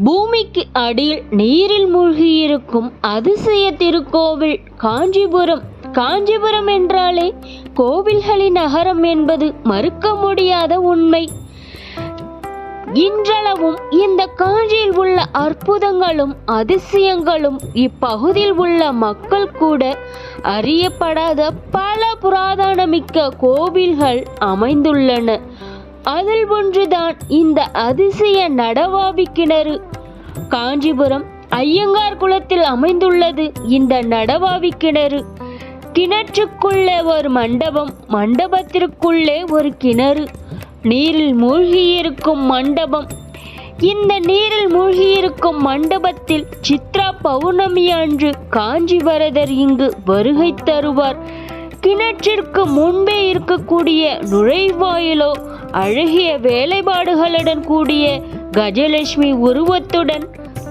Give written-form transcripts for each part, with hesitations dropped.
பூமிக்கு அடியில் நீரில் மூழ்கியிருக்கும் அதிசய திருக்கோவில் காஞ்சிபுரம். காஞ்சிபுரம் என்றாலே கோவில்களின் நகரம் என்பது மறுக்க முடியாத உண்மை. இன்றளவும் இந்த காஞ்சியில் உள்ள அற்புதங்களும் அதிசயங்களும் இப்பகுதியில் உள்ள மக்கள் கூட அறியப்படாத பல புராதனமிக்க கோவில்கள் அமைந்துள்ளன. அதில் ஒன்றுதான் இந்த அதிசய நடவாவி கிணறு. காஞ்சிபுரம் ஐயங்கார் குளத்தில் அமைந்துள்ளது இந்த நடவாவி கிணறு. கிணற்றுக்குள்ளே ஒரு மண்டபம், மண்டபத்திற்குள்ளே ஒரு கிணறு, நீரில் மூழ்கியிருக்கும் மண்டபம். இந்த நீரில் மூழ்கியிருக்கும் மண்டபத்தில் சித்ரா பௌர்ணமி அன்று காஞ்சி வரதர் இங்கு வருகை தருவார். கிணற்றிற்கு முன்பே இருக்கக்கூடிய நுழைவாயிலோ அழகிய வேலைப்பாடுகளுடன் கூடிய கஜலட்சுமி உருவத்துடன்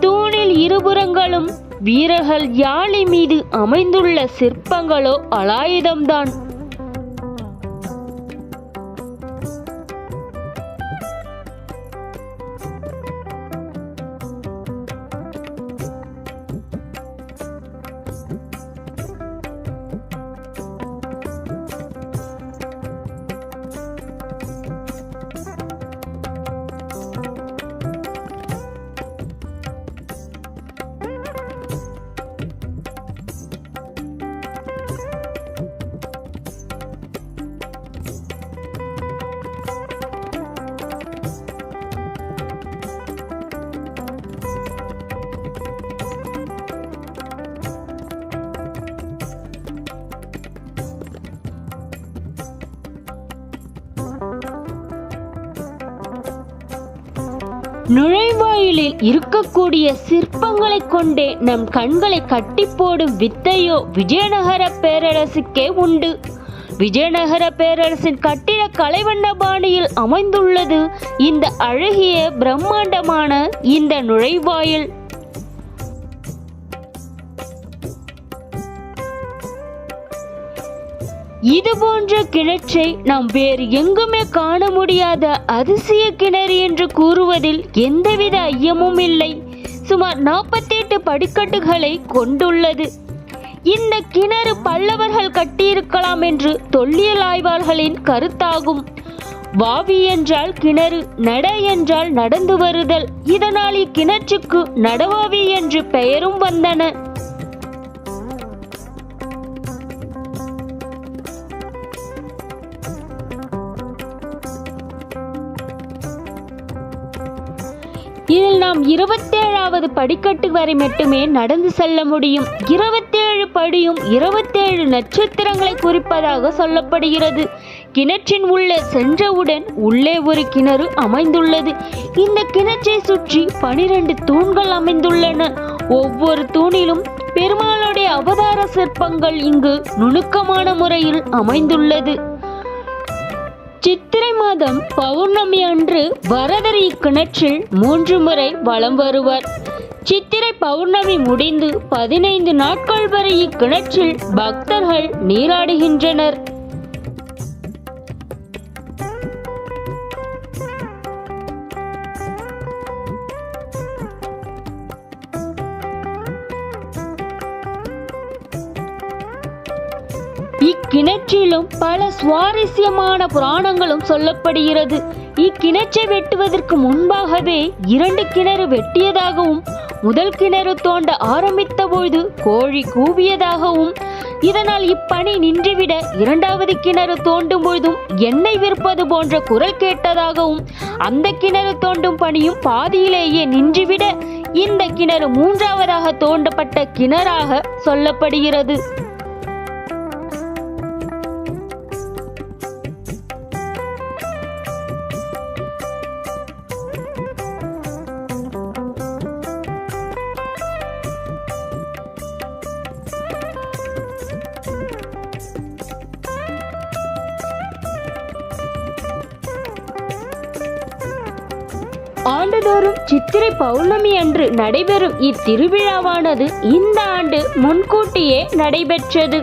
தூணில் இருபுறங்களும் வீரர்கள் யாழி மீது அமைந்துள்ள சிற்பங்களோ அலாயுதம்தான். நுழைவாயிலில் இருக்கக்கூடிய சிற்பங்களை கொண்டே நம் கண்களை கட்டி போடும் வித்தையோ விஜயநகர பேரரசுக்கே உண்டு. விஜயநகர பேரரசின் கட்டிட கலைவண்ண பாணியில் அமைந்துள்ளது இந்த அழகிய பிரம்மாண்டமான இந்த நுழைவாயில். இது போன்ற கிணற்றை நாம் வேறு எங்குமே காண முடியாத அதிசய கிணறு என்று கூறுவதில் எந்தவித ஐயமும் இல்லை. சுமார் 48 படிக்கட்டுகளை கொண்டுள்ளது. இந்த கிணறு பல்லவர்கள் கட்டியிருக்கலாம் என்று தொல்லியல் ஆய்வாளர்களின் கருத்தாகும். வாவி என்றால் கிணறு, நட என்றால் நடந்து வருதல். இதனால் இக்கிணற்றுக்கு நடவாவி என்று பெயரும் வந்தன. இதில் நாம் 27வது படிக்கட்டு வரை மட்டுமே நடந்து செல்ல முடியும். 27 படியும் 27 நட்சத்திரங்களை குறிப்பதாக சொல்லப்படுகிறது. கிணற்றின் உள்ளே சென்றவுடன் உள்ளே ஒரு கிணறு அமைந்துள்ளது. இந்த கிணற்றை சுற்றி 12 தூண்கள் அமைந்துள்ளன. ஒவ்வொரு தூணிலும் பெருமாளுடைய அவதார சிற்பங்கள் இங்கு நுணுக்கமான முறையில் அமைந்துள்ளது. சித்திரை மாதம் பௌர்ணமி அன்று வரதர் இக்கிணற்றில் 3 முறை வலம் வருவார். சித்திரை பௌர்ணமி முடிந்து 15 நாட்கள் வரை இக்கிணற்றில் பக்தர்கள் நீராடுகின்றனர். இக்கிணற்றிலும் பல சுவாரஸ்யமான புராணங்களும் சொல்லப்படுகிறது. இக்கிணற்றை வெட்டுவதற்கு முன்பாகவே 2 கிணறு வெட்டியதாகவும், முதல் கிணறு தோண்ட ஆரம்பித்த பொழுது கோழி கூவியதாகவும், இதனால் இப்பணி நின்றுவிட 2வது கிணறு தோண்டும் பொழுதும் எண்ணெய் விற்பது போன்ற குரல் கேட்டதாகவும், அந்த கிணறு தோண்டும் பணியும் பாதியிலேயே நின்றுவிட இந்த கிணறு 3வதாக தோண்டப்பட்ட கிணறாக சொல்லப்படுகிறது. ஆண்டுதோறும் சித்திரை பௌர்ணமி அன்று நடைபெறும் இத்திருவிழாவானது இந்த ஆண்டு முன்கூட்டியே நடைபெற்றது.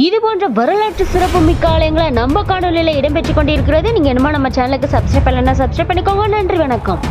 இது போன்ற வரலாற்று சிறப்புமிக்க ஆலயங்களை நம்ம காணொலியில இடம்பெற்றுக் கொண்டிருக்கிறது. நீங்க என்னமா நம்ம சேனலுக்கு சப்ஸ்கிரைப் பண்ணலன்னா சப்ஸ்கிரைப் பண்ணிக்கோங்க. நன்றி, வணக்கம்.